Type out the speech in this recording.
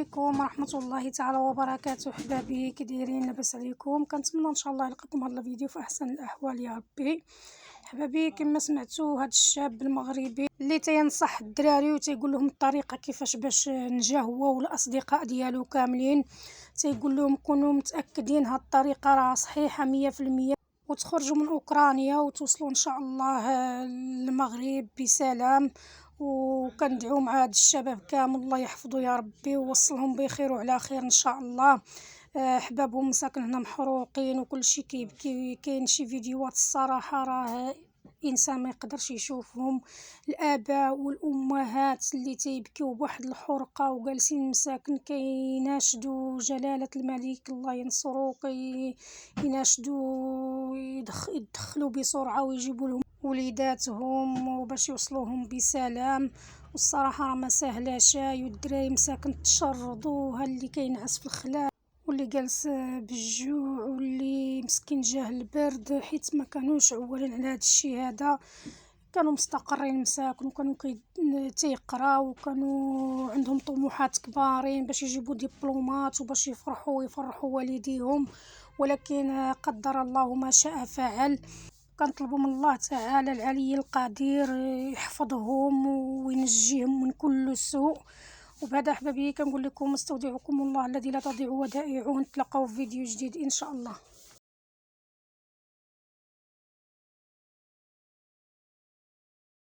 عليكم ورحمة الله تعالى وبركاته. حبابي كي دايرين؟ لاباس عليكم؟ كنتمنى ان شاء الله يلقاكم هذا الفيديو في احسن الاحوال يا ربي. حبابي كما سمعتوا هذا الشاب المغربي اللي تينصح الدراري وتيقول لهم الطريقه كيفاش باش نجا هو والاصدقاء ديالو كاملين، تيقول لهم كونوا متاكدين هاد الطريقه راه صحيحه 100% وتخرجوا من اوكرانيا وتوصلوا ان شاء الله للمغرب بسلام. وكندعو مع هاد الشباب كامل الله يحفظه يا ربي ووصلهم بخير وعلى خير ان شاء الله. احبابهم مساكن هنا محروقين وكل شيء كيبكي. كاين شي فيديوهات الصراحه راه انسان ما يقدرش يشوفهم، الاباء والامهات اللي تيبكيو بواحد الحرقه وجالسين مساكن كيناشدوا جلاله الملك الله ينصرو، يناشدوا يدخلوا بسرعه ويجيبوا لهم وليداتهم وباش يوصلوهم بسلام. والصراحه راه ما سهله شاي، والدراري مساكن تشردوا، اللي كينعس في الخلا واللي جالس بالجوع واللي مسكين جاه البرد، حيت ما كانوش عوالين على هذا الشيء هذا. كانوا مستقرين مساكن وكانوا تيقراو وكانوا عندهم طموحات كبارين باش يجيبوا دبلومات وباش يفرحوا والديهم، ولكن قدر الله ما شاء فعل. كنطلبوا من الله تعالى العلي القدير يحفظهم وينجيهم من كل سوء. وبهذا احبابي كنقول لكم استودعكم الله الذي لا تضيع ودائعه، نتلاقاو في فيديو جديد ان شاء الله.